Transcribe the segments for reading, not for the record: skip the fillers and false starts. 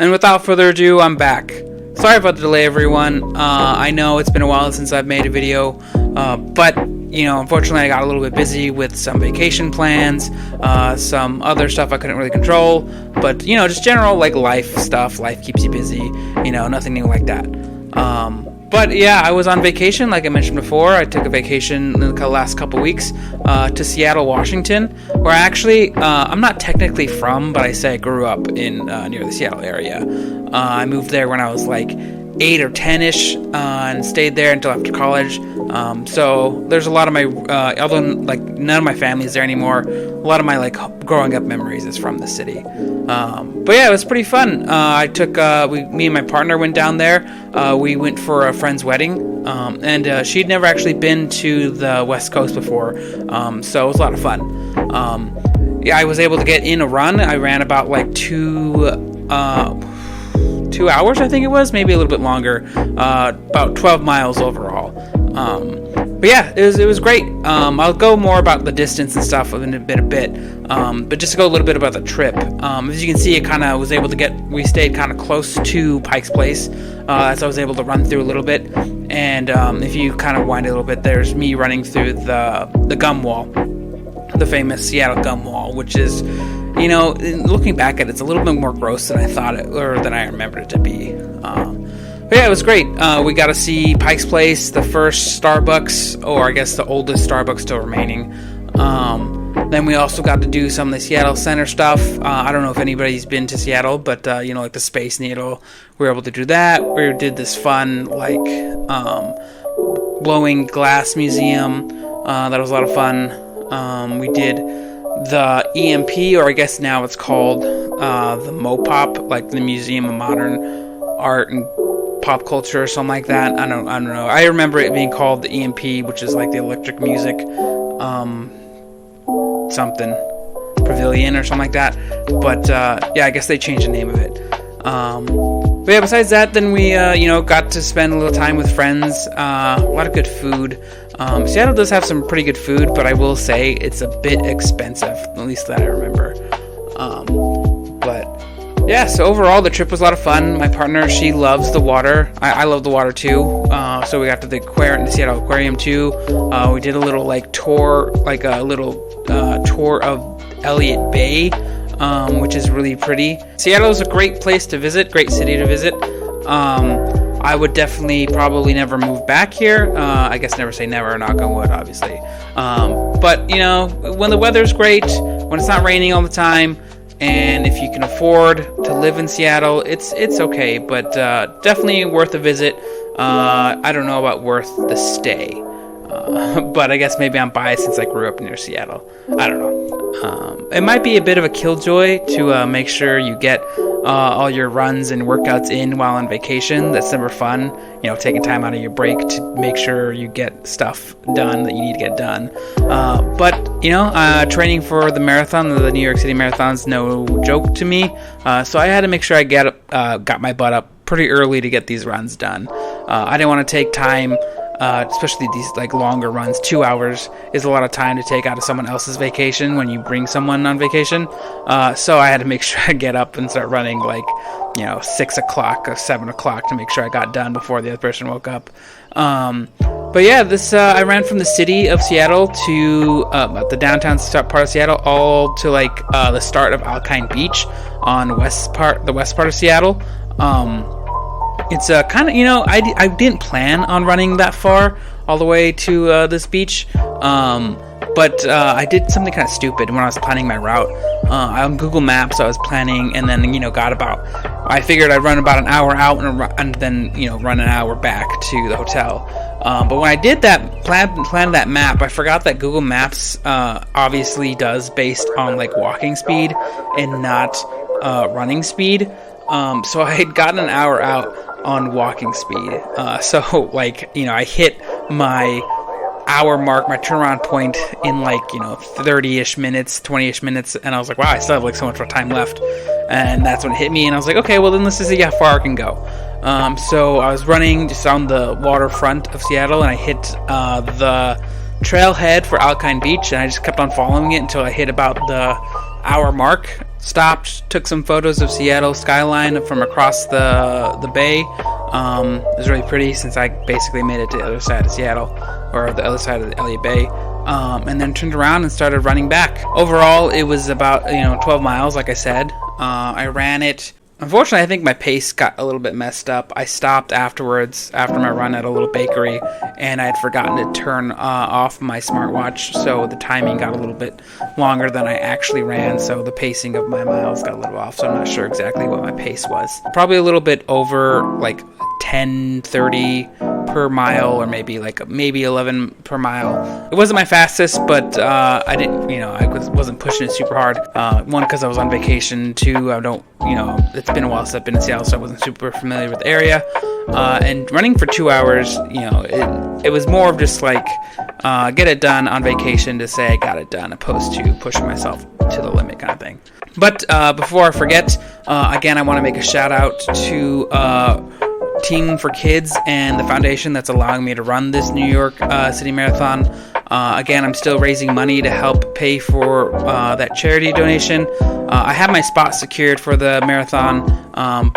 And without further ado, I'm back. Sorry about the delay, everyone. I know it's been a while since I've made a video, but unfortunately I got a little bit busy with some vacation plans, some other stuff I couldn't really control, but just general life stuff. Life keeps you busy, nothing new like that. But yeah, I was on vacation, like I mentioned before. I took a vacation in the last couple weeks to Seattle, Washington, where I'm not technically from, but I say I grew up in near the Seattle area. I moved there when I was like 8 or 10-ish and stayed there until after college. So there's a lot of my, although none of my family is there anymore, a lot of my growing up memories is from the city. But yeah, it was pretty fun. Me and my partner went down there. We went for a friend's wedding, and she'd never actually been to the West Coast before, so it was a lot of fun. Yeah, I was able to get in a run. I ran about 2 hours, I think it was, maybe a little bit longer, about 12 miles overall. But yeah, it was great. I'll go more about the distance and stuff in a bit. But just to go a little bit about the trip. As you can see, we stayed kind of close to Pike's Place, so I was able to run through a little bit. And if you kind of wind a little bit, there's me running through the gum wall, the famous Seattle gum wall, which is, looking back at it, it's a little bit more gross than I thought than I remembered it to be. But yeah, it was great. We got to see Pike's Place, the first Starbucks, or I guess the oldest Starbucks still remaining. Then we also got to do some of the Seattle Center stuff. I don't know if anybody's been to Seattle, but like the Space Needle, we were able to do that. We did this fun blowing glass museum. That was a lot of fun. We did the EMP, or I guess now it's called the MOPOP, like the Museum of Modern Art and Pop Culture or something like that. I don't know. I remember it being called the EMP, which is like the Electric Music something Pavilion or something like that. But yeah, I guess they changed the name of it. But yeah, besides that, then we got to spend a little time with friends. A lot of good food. Seattle does have some pretty good food, but I will say it's a bit expensive, at least that I remember. But yeah, so overall the trip was a lot of fun. My partner, she loves the water. I love the water too. So we got to the Seattle Aquarium too. We did a little tour, tour of Elliott Bay, which is really pretty. Seattle is a great place to visit, great city to visit. I would definitely probably never move back here. I guess never say never, knock on wood, obviously. But when the weather's great, when it's not raining all the time, and if you can afford to live in Seattle, it's okay, but definitely worth a visit. I don't know about worth the stay, but I guess maybe I'm biased since I grew up near Seattle. I don't know. It might be a bit of a killjoy to make sure you get all your runs and workouts in while on vacation. That's never fun. Taking time out of your break to make sure you get stuff done that you need to get done. But training for the marathon, the New York City Marathon's no joke to me. So I had to make sure I got my butt up pretty early to get these runs done. I didn't want to take time. Especially these longer runs. 2 hours is a lot of time to take out of someone else's vacation when you bring someone on vacation. So I had to make sure I get up and start running 6 o'clock or 7 o'clock to make sure I got done before the other person woke up. But yeah, I ran from the city of Seattle to the downtown part of Seattle, all to the start of Alpine Beach on the west part of Seattle. It's kind of, I didn't plan on running that far all the way to this beach, but I did something kind of stupid when I was planning my route. On Google Maps, I was planning, and then, I figured I'd run about an hour out and then, run an hour back to the hotel. But when I did that, planned that map, I forgot that Google Maps obviously does based on walking speed and not running speed. So I had gotten an hour out on walking speed. I hit my hour mark, my turnaround point in 30-ish minutes, 20-ish minutes, and I was like, wow, I still have so much more time left. And that's when it hit me, and I was like, okay, well then let's just see how far I can go. So I was running just on the waterfront of Seattle, and I hit the trailhead for Alpine Beach, and I just kept on following it until I hit about the hour mark. stopped, took some photos of Seattle skyline from across the bay. It was really pretty since I basically made it to the other side of Seattle, or the other side of the LA Bay. And then turned around and started running back. Overall, it was about 12 miles, like I said. I ran it. Unfortunately, I think my pace got a little bit messed up. I stopped afterwards after my run at a little bakery, and I had forgotten to turn off my smartwatch, so the timing got a little bit longer than I actually ran, so the pacing of my miles got a little off, so I'm not sure exactly what my pace was. Probably a little bit over like 10:30 per mile, or maybe 11 per mile. It wasn't my fastest, but I didn't, I wasn't pushing it super hard. One, because I was on vacation. Two, it's been a while since I've been in Seattle, so I wasn't super familiar with the area. And running for 2 hours, it was more of just like get it done on vacation to say I got it done, opposed to pushing myself to the limit kind of thing. But before I forget, again, I want to make a shout out to Team for Kids and the foundation that's allowing me to run this New York City Marathon. Again, I'm still raising money to help pay for that charity donation. I have my spot secured for the marathon,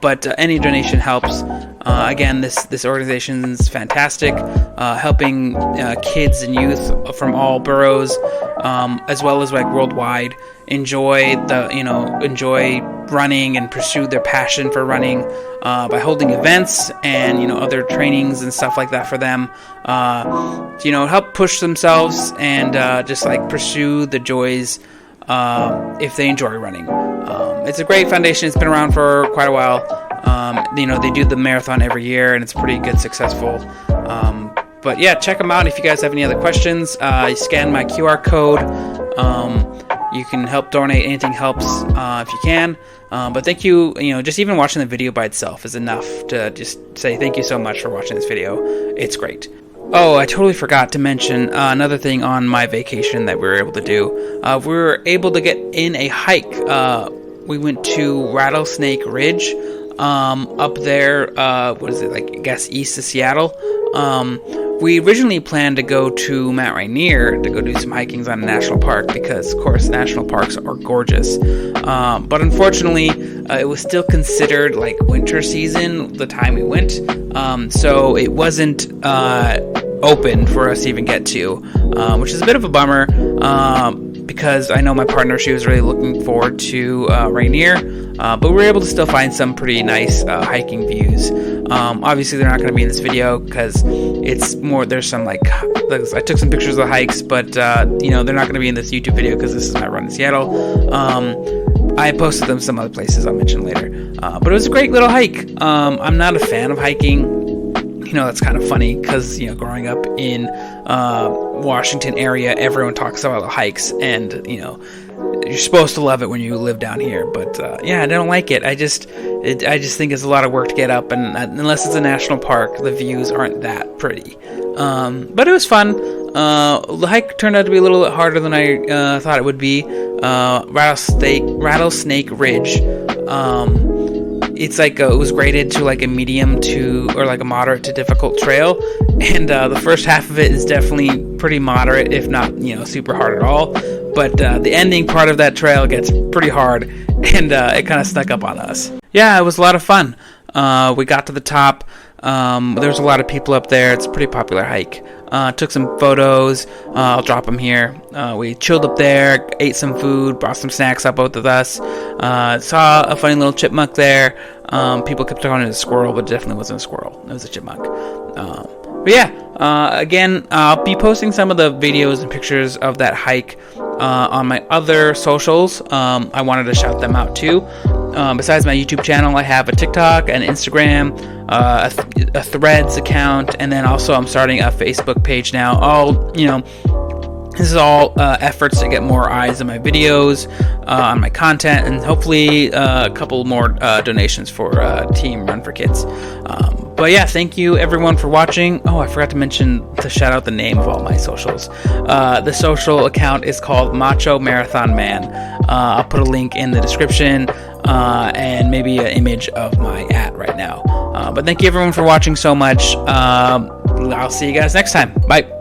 but any donation helps. Again, this organization is fantastic, helping kids and youth from all boroughs, as well as worldwide, enjoy running and pursue their passion for running by holding events and other trainings and stuff like that for them. Help push themselves and just pursue the joys if they enjoy running. It's a great foundation. It's been around for quite a while. They do the marathon every year, and it's pretty good, successful. But yeah, check them out. If you guys have any other questions, you scan my QR code. You can help donate. Anything helps if you can. But thank you. Just even watching the video by itself is enough to just say thank you so much for watching this video. It's great. Oh, I totally forgot to mention another thing on my vacation that we were able to do. We were able to get in a hike. We went to Rattlesnake Ridge, up there, east of Seattle. We originally planned to go to Mount Rainier to go do some hikings on a national park because, of course, national parks are gorgeous. But unfortunately, it was still considered winter season the time we went. So it wasn't open for us to even get to, which is a bit of a bummer. Because I know my partner, she was really looking forward to Rainier, but we were able to still find some pretty nice hiking views. Obviously, they're not going to be in this video because it's more, there's some I took some pictures of the hikes, but they're not going to be in this YouTube video because this is my run in Seattle. I posted them some other places I'll mention later, but it was a great little hike. I'm not a fan of hiking. That's kind of funny because, growing up in Washington area, everyone talks about the hikes, and, you're supposed to love it when you live down here. But, I don't like it. I just think it's a lot of work to get up, and unless it's a national park, the views aren't that pretty. But it was fun. The hike turned out to be a little bit harder than I thought it would be. Rattlesnake Ridge. It's it was graded to a medium to, or a moderate to difficult trail, and the first half of it is definitely pretty moderate, if not super hard at all. But the ending part of that trail gets pretty hard, and it kind of snuck up on us. Yeah, it was a lot of fun. We got to the top. There's a lot of people up there. It's a pretty popular hike. Took some photos. I'll drop them here. We chilled up there, ate some food, brought some snacks up with us. Saw a funny little chipmunk there. People kept calling it a squirrel, but it definitely wasn't a squirrel. It was a chipmunk. But yeah, again, I'll be posting some of the videos and pictures of that hike on my other socials. I wanted to shout them out too. Besides my YouTube channel, I have a TikTok, an Instagram, a Threads account, and then also I'm starting a Facebook page now. This is all efforts to get more eyes on my videos, on my content, and hopefully a couple more donations for Team Run for Kids. But yeah, thank you everyone for watching. Oh, I forgot to mention to shout out the name of all my socials. The social account is called Macho Marathon Man. I'll put a link in the description and maybe an image of my @ right now. But thank you everyone for watching so much. I'll see you guys next time. Bye.